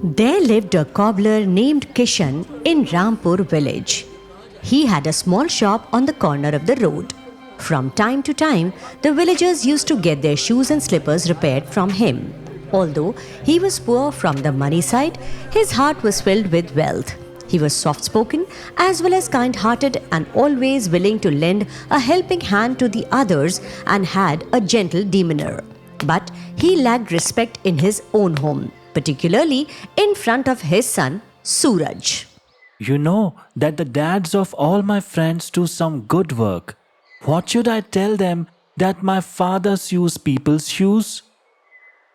There lived a cobbler named Kishan in Rampur village. He had a small shop on the corner of the road. From time to time, the villagers used to get their shoes and slippers repaired from him. Although he was poor from the money side, his heart was filled with wealth. He was soft spoken as well as kind hearted and always willing to lend a helping hand to the others and had a gentle demeanor. But he lacked respect in his own home, particularly in front of his son Suraj. You know that the dads of all my friends do some good work. What should I tell them that my father sews people's shoes?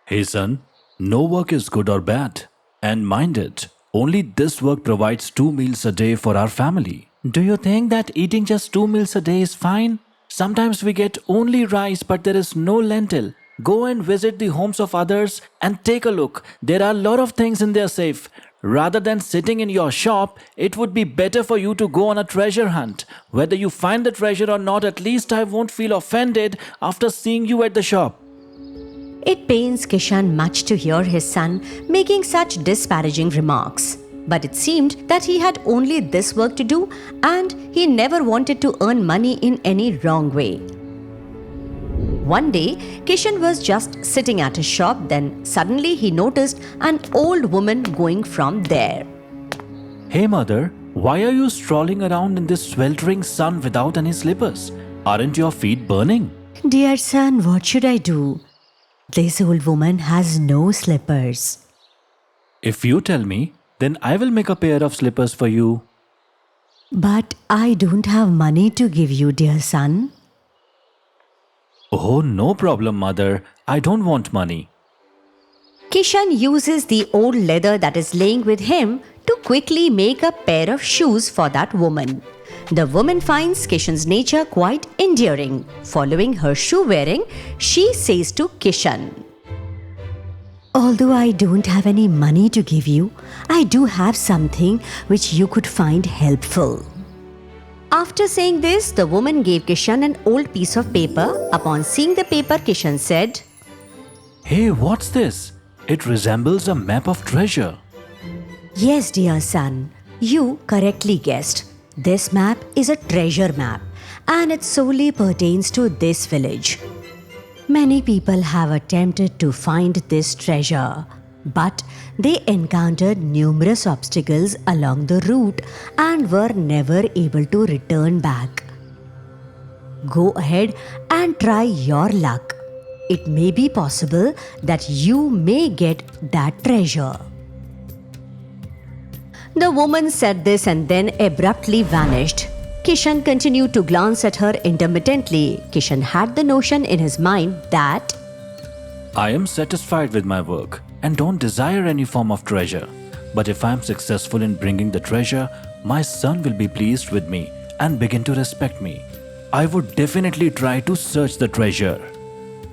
Hey son, no work is good or bad. And mind it, only this work provides 2 meals a day for our family. Do you think that eating just 2 meals a day is fine? Sometimes we get only rice but there is no lentil. Go and visit the homes of others and take a look. There are a lot of things in there safe. Rather than sitting in your shop, it would be better for you to go on a treasure hunt. Whether you find the treasure or not, at least I won't feel offended after seeing you at the shop. It pains Kishan much to hear his son making such disparaging remarks. But it seemed that he had only this work to do and he never wanted to earn money in any wrong way. One day, Kishan was just sitting at his shop, then suddenly he noticed an old woman going from there. Hey mother, why are you strolling around in this sweltering sun without any slippers? Aren't your feet burning? Dear son, what should I do? This old woman has no slippers. If you tell me, then I will make a pair of slippers for you. But I don't have money to give you, dear son. Oh, no problem, mother. I don't want money. Kishan uses the old leather that is laying with him to quickly make a pair of shoes for that woman. The woman finds Kishan's nature quite endearing. Following her shoe wearing, she says to Kishan, "Although I don't have any money to give you, I do have something which you could find helpful." After saying this, the woman gave Kishan an old piece of paper. Upon seeing the paper, Kishan said, Hey, what's this? It resembles a map of treasure. "Yes, dear son, you correctly guessed. This map is a treasure map and it solely pertains to this village. Many people have attempted to find this treasure, but they encountered numerous obstacles along the route and were never able to return back. Go ahead and try your luck. It may be possible that you may get that treasure." The woman said this and then abruptly vanished. Kishan continued to glance at her intermittently. Kishan had the notion in his mind that I am satisfied with my work and don't desire any form of treasure. But if I am successful in bringing the treasure, my son will be pleased with me and begin to respect me. I would definitely try to search the treasure.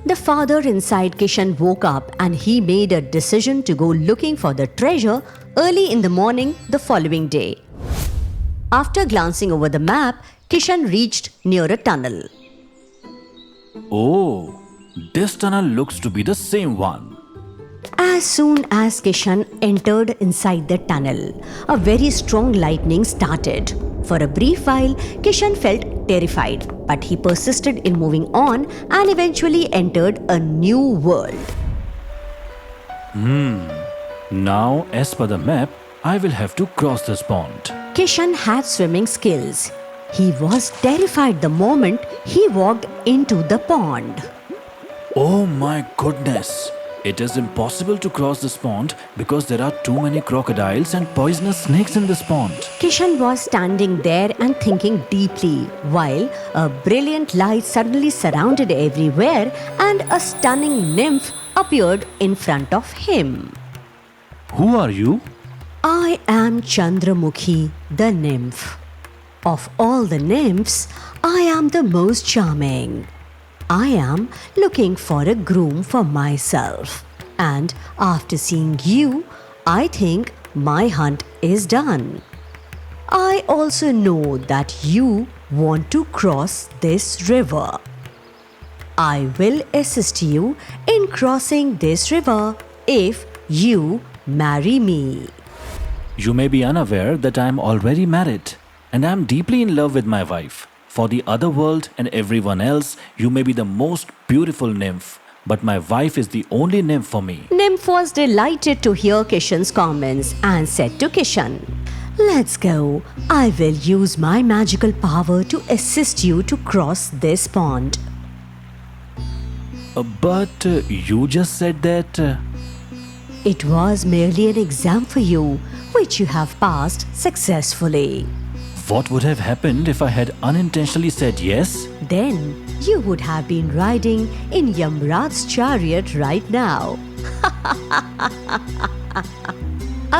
the father inside Kishan woke up and he made a decision to go looking for the treasure early in the morning the following day. After glancing over the map, Kishan reached near a tunnel. Oh, this tunnel looks to be the same one. As soon as Kishan entered inside the tunnel, a very strong lightning started. For a brief while, Kishan felt terrified, but he persisted in moving on and eventually entered a new world. Now, as per the map, I will have to cross this pond. Kishan had swimming skills. He was terrified the moment he walked into the pond. Oh my goodness! It is impossible to cross this pond because there are too many crocodiles and poisonous snakes in this pond. Kishan was standing there and thinking deeply while a brilliant light suddenly surrounded everywhere and a stunning nymph appeared in front of him. Who are you? I am Chandramukhi, the nymph. Of all the nymphs, I am the most charming. I am looking for a groom for myself. And after seeing you, I think my hunt is done. I also know that you want to cross this river. I will assist you in crossing this river if you marry me. You may be unaware that I am already married and I am deeply in love with my wife. For the other world and everyone else, you may be the most beautiful nymph, but my wife is the only nymph for me. Nymph was delighted to hear Kishan's comments and said to Kishan, "Let's go. I will use my magical power to assist you to cross this pond." But you just said that. It was merely an exam for you, which you have passed successfully. What would have happened if I had unintentionally said yes? Then you would have been riding in Yamraj's chariot right now.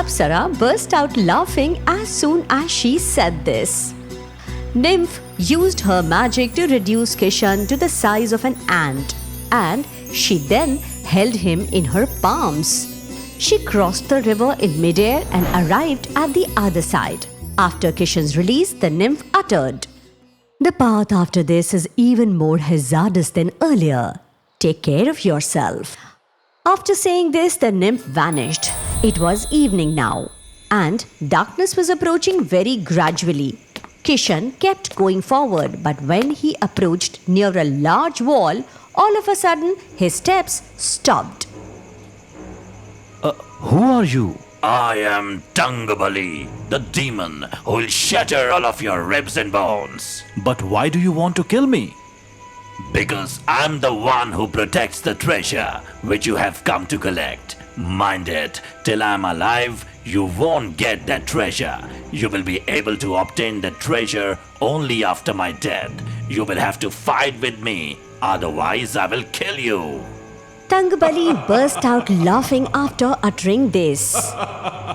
Apsara burst out laughing as soon as she said this. Nymph used her magic to reduce Kishan to the size of an ant, and she then held him in her palms. She crossed the river in midair and arrived at the other side. After Kishan's release, the nymph uttered, "The path after this is even more hazardous than earlier. Take care of yourself." After saying this, the nymph vanished. It was evening now, and darkness was approaching very gradually. Kishan kept going forward, but when he approached near a large wall, all of a sudden his steps stopped. Who are you? I am Tangabali, the demon who will shatter all of your ribs and bones. But why do you want to kill me? Because I'm the one who protects the treasure which you have come to collect. Mind it, till I'm alive, you won't get that treasure. You will be able to obtain the treasure only after my death. You will have to fight with me, otherwise I will kill you. Tangabali burst out laughing after uttering this.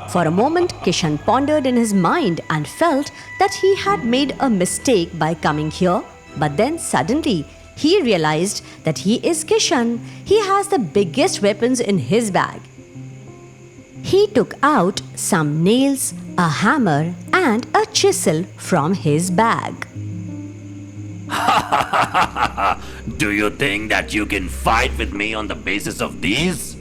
For a moment, Kishan pondered in his mind and felt that he had made a mistake by coming here. But then suddenly, he realized that he is Kishan. He has the biggest weapons in his bag. He took out some nails, a hammer, and a chisel from his bag. Do you think that you can fight with me on the basis of these?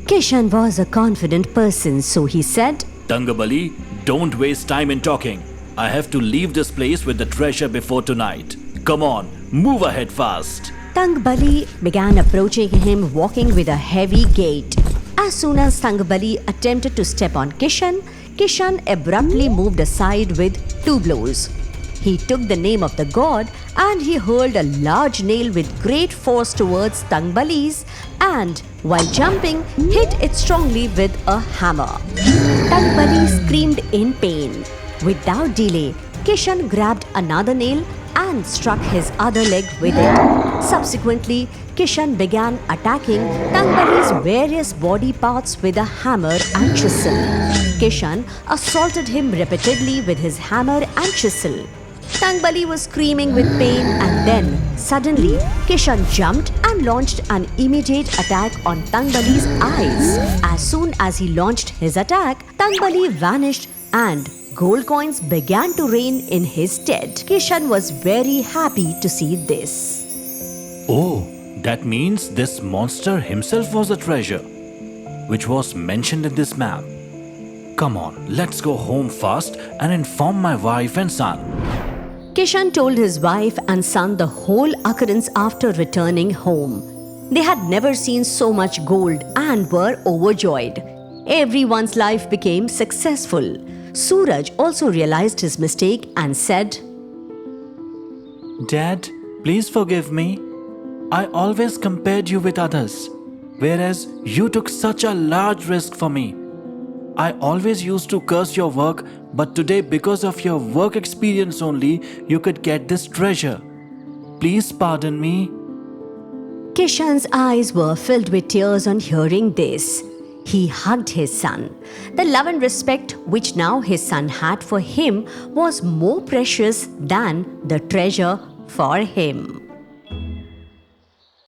Kishan was a confident person, so he said, Tangabali, don't waste time in talking. I have to leave this place with the treasure before tonight. Come on, move ahead fast. Tangabali began approaching him walking with a heavy gait. As soon as Tangabali attempted to step on Kishan, Kishan abruptly moved aside with 2 blows. He took the name of the god and he hurled a large nail with great force towards Tangabali's and, while jumping, hit it strongly with a hammer. Tangabali screamed in pain. Without delay, Kishan grabbed another nail and struck his other leg with it. Subsequently, Kishan began attacking Tangabali's various body parts with a hammer and chisel. Kishan assaulted him repeatedly with his hammer and chisel. Tangabali was screaming with pain, and then suddenly Kishan jumped and launched an immediate attack on Tangabali's eyes. As soon as he launched his attack, Tangabali vanished and gold coins began to rain in his stead. Kishan was very happy to see this. Oh, that means this monster himself was the treasure, which was mentioned in this map. Come on, let's go home fast and inform my wife and son. Kishan told his wife and son the whole occurrence after returning home. They had never seen so much gold and were overjoyed. Everyone's life became successful. Suraj also realized his mistake and said, Dad, please forgive me. I always compared you with others, whereas you took such a large risk for me. I always used to curse your work, but today, because of your work experience only, you could get this treasure. Please pardon me. Kishan's eyes were filled with tears on hearing this. He hugged his son. The love and respect which now his son had for him was more precious than the treasure for him.